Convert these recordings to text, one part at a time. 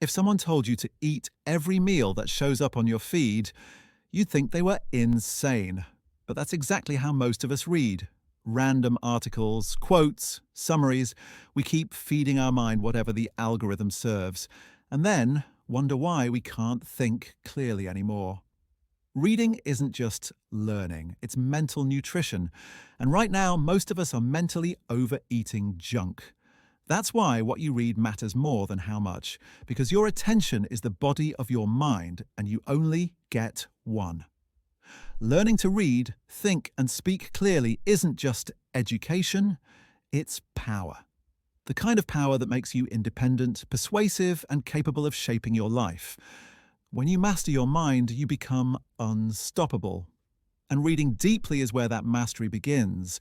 If someone told you to eat every meal that shows up on your feed, you'd think they were insane. But that's exactly how most of us read. Random articles, quotes, summaries. We keep feeding our mind whatever the algorithm serves, and then wonder why we can't think clearly anymore. Reading isn't just learning, it's mental nutrition. And right now, most of us are mentally overeating junk. That's why what you read matters more than how much, because your attention is the body of your mind and you only get one. Learning to read, think, and speak clearly isn't just education, it's power. The kind of power that makes you independent, persuasive, and capable of shaping your life. When you master your mind, you become unstoppable. And reading deeply is where that mastery begins.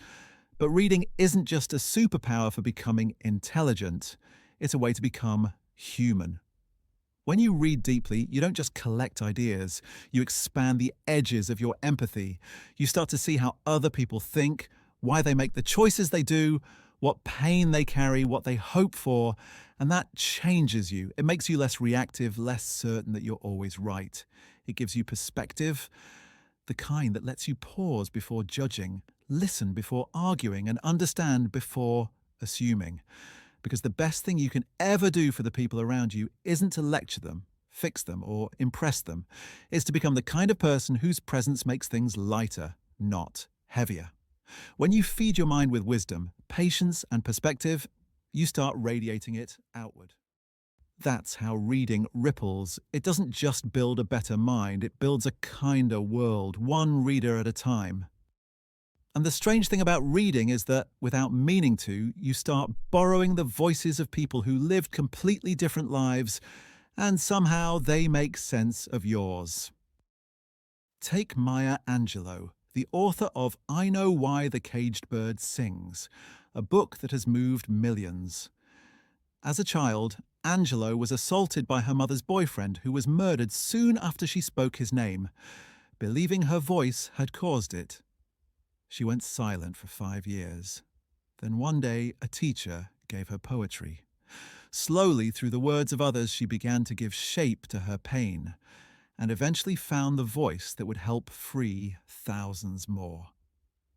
But reading isn't just a superpower for becoming intelligent, it's a way to become human. When you read deeply, you don't just collect ideas, you expand the edges of your empathy. You start to see how other people think, why they make the choices they do, what pain they carry, what they hope for, and that changes you. It makes you less reactive, less certain that you're always right. It gives you perspective, the kind that lets you pause before judging, listen before arguing, and understand before assuming. Because the best thing you can ever do for the people around you isn't to lecture them, fix them, or impress them. It's to become the kind of person whose presence makes things lighter, not heavier. When you feed your mind with wisdom, patience, and perspective, you start radiating it outward. That's how reading ripples. It doesn't just build a better mind, it builds a kinder world, one reader at a time. And the strange thing about reading is that, without meaning to, you start borrowing the voices of people who lived completely different lives, and somehow they make sense of yours. Take Maya Angelou, the author of I Know Why the Caged Bird Sings, a book that has moved millions. As a child, Angelou was assaulted by her mother's boyfriend, who was murdered soon after she spoke his name, believing her voice had caused it. She went silent for 5 years. Then one day, a teacher gave her poetry. Slowly, through the words of others, she began to give shape to her pain, and eventually found the voice that would help free thousands more.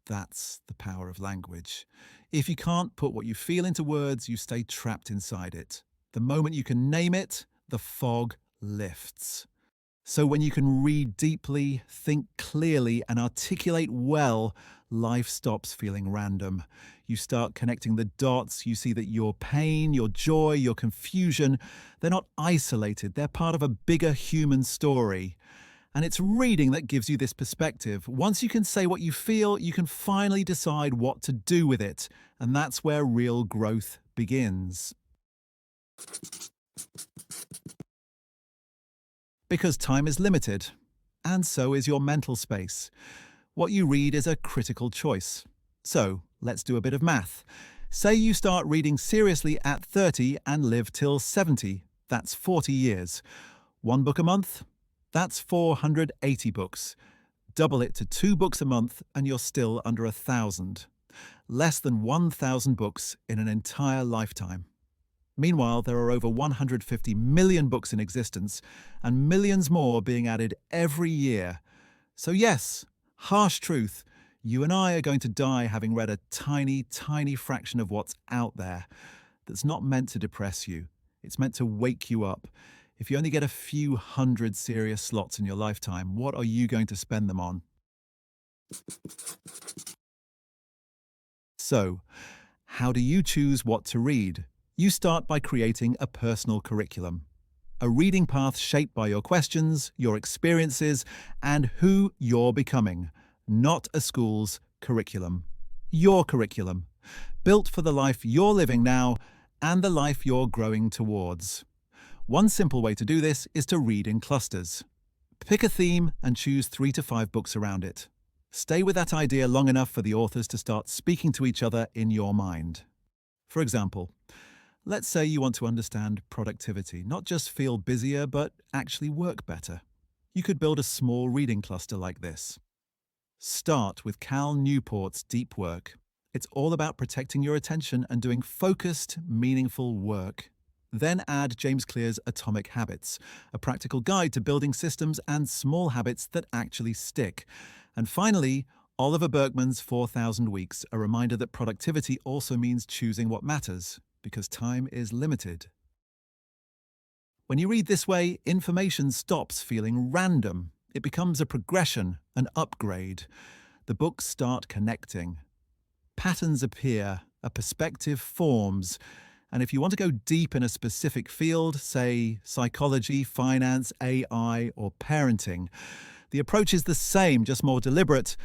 That's the power of language. If you can't put what you feel into words, you stay trapped inside it. The moment you can name it, the fog lifts. So when you can read deeply, think clearly, and articulate well, life stops feeling random. You start connecting the dots. You see that your pain, your joy, your confusion, they're not isolated. They're part of a bigger human story. And it's reading that gives you this perspective. Once you can say what you feel, you can finally decide what to do with it. And that's where real growth begins. Because time is limited, and so is your mental space. What you read is a critical choice. So, let's do a bit of math. Say you start reading seriously at 30 and live till 70. That's 40 years. One book a month? That's 480 books. Double it to 2 books a month and you're still under 1,000. Less than 1,000 books in an entire lifetime. Meanwhile, there are over 150 million books in existence and millions more being added every year. So yes, harsh truth, you and I are going to die having read a tiny, tiny fraction of what's out there. That's not meant to depress you. It's meant to wake you up. If you only get a few hundred serious slots in your lifetime, what are you going to spend them on? So, how do you choose what to read? You start by creating a personal curriculum. A reading path shaped by your questions, your experiences, and who you're becoming. Not a school's curriculum. Your curriculum. Built for the life you're living now and the life you're growing towards. One simple way to do this is to read in clusters. Pick a theme and choose 3 to 5 books around it. Stay with that idea long enough for the authors to start speaking to each other in your mind. For example, let's say you want to understand productivity, not just feel busier, but actually work better. You could build a small reading cluster like this. Start with Cal Newport's Deep Work. It's all about protecting your attention and doing focused, meaningful work. Then add James Clear's Atomic Habits, a practical guide to building systems and small habits that actually stick. And finally, Oliver Burkeman's 4,000 Weeks, a reminder that productivity also means choosing what matters, because time is limited. When you read this way, information stops feeling random. It becomes a progression, an upgrade. The books start connecting. Patterns appear, a perspective forms. And if you want to go deep in a specific field, say psychology, finance, AI, or parenting, the approach is the same, just more deliberate.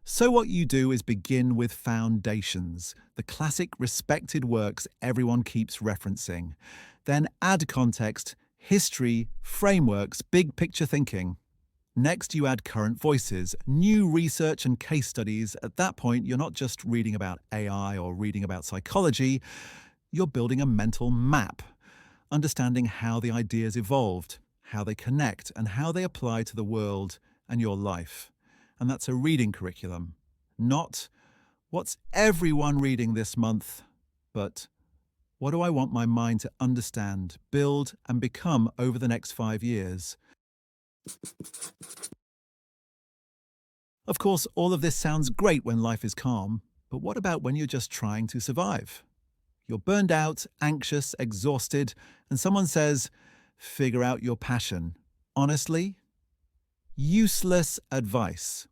So, what you do is begin with foundations, the classic respected works everyone keeps referencing. Then add context, history, frameworks, big picture thinking. Next, you add current voices, new research and case studies. At that point, you're not just reading about AI or reading about psychology, you're building a mental map, understanding how the ideas evolved, how they connect, and how they apply to the world and your life. And that's a reading curriculum. Not what's everyone reading this month, but what do I want my mind to understand, build, and become over the next 5 years? Of course, all of this sounds great when life is calm, but what about when you're just trying to survive? You're burned out, anxious, exhausted, and someone says, figure out your passion. Honestly, useless advice.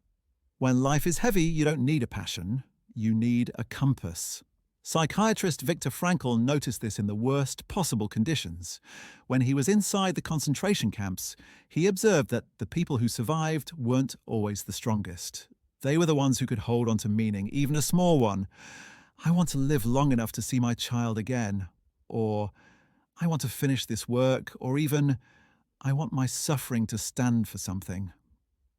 When life is heavy, you don't need a passion, you need a compass. Psychiatrist Viktor Frankl noticed this in the worst possible conditions. When he was inside the concentration camps, he observed that the people who survived weren't always the strongest. They were the ones who could hold on to meaning, even a small one. I want to live long enough to see my child again. Or, I want to finish this work. Or even, I want my suffering to stand for something.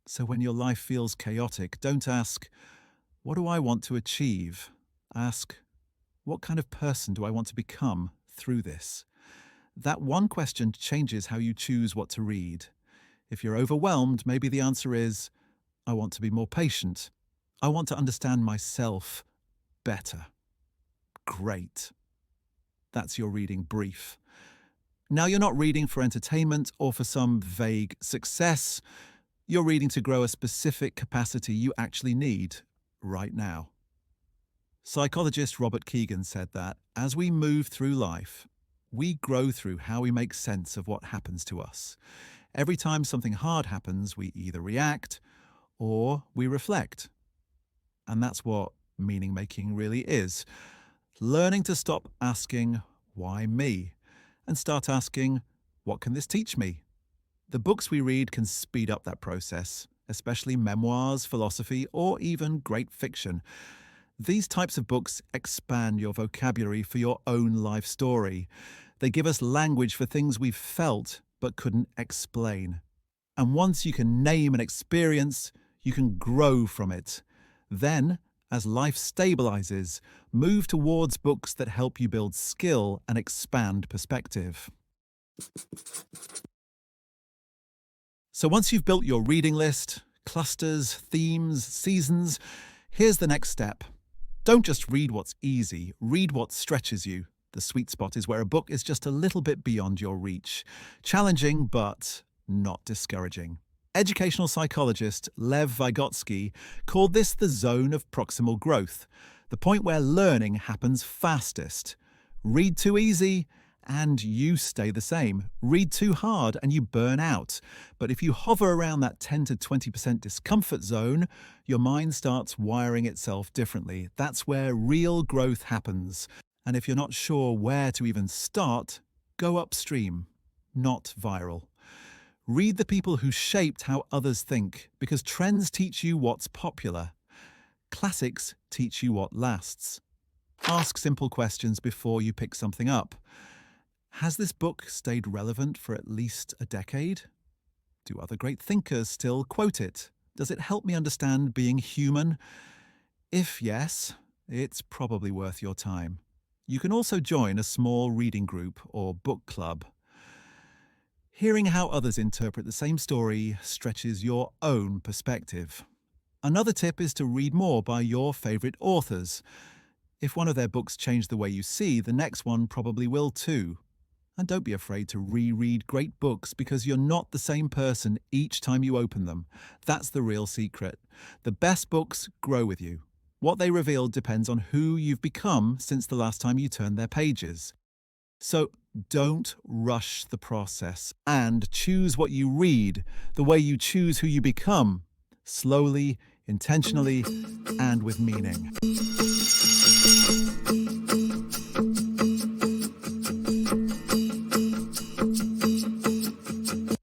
So when your life feels chaotic, don't ask, what do I want to achieve? Ask, what kind of person do I want to become through this? That one question changes how you choose what to read. If you're overwhelmed, maybe the answer is, I want to be more patient. I want to understand myself better. Great. That's your reading brief. Now you're not reading for entertainment or for some vague success. You're reading to grow a specific capacity you actually need right now. Psychologist Robert Keegan said that as we move through life, we grow through how we make sense of what happens to us. Every time something hard happens, we either react or we reflect. And that's what meaning making really is. Learning to stop asking, why me? And start asking, what can this teach me? The books we read can speed up that process, especially memoirs, philosophy, or even great fiction. These types of books expand your vocabulary for your own life story. They give us language for things we've felt but couldn't explain. And once you can name an experience, you can grow from it. Then, as life stabilizes, move towards books that help you build skill and expand perspective. So once you've built your reading list, clusters, themes, seasons, here's the next step. Don't just read what's easy, read what stretches you. The sweet spot is where a book is just a little bit beyond your reach. Challenging, but not discouraging. Educational psychologist Lev Vygotsky called this the zone of proximal growth, the point where learning happens fastest. Read too easy, and you stay the same. Read too hard and you burn out. But if you hover around that 10 to 20% discomfort zone, your mind starts wiring itself differently. That's where real growth happens. And if you're not sure where to even start, go upstream, not viral. Read the people who shaped how others think, because trends teach you what's popular. Classics teach you what lasts. Ask simple questions before you pick something up. Has this book stayed relevant for at least a decade? Do other great thinkers still quote it? Does it help me understand being human? If yes, it's probably worth your time. You can also join a small reading group or book club. Hearing how others interpret the same story stretches your own perspective. Another tip is to read more by your favourite authors. If one of their books changed the way you see, the next one probably will too. And don't be afraid to reread great books because you're not the same person each time you open them. That's the real secret. The best books grow with you. What they reveal depends on who you've become since the last time you turned their pages. So don't rush the process and choose what you read the way you choose who you become. Slowly, intentionally, and with meaning.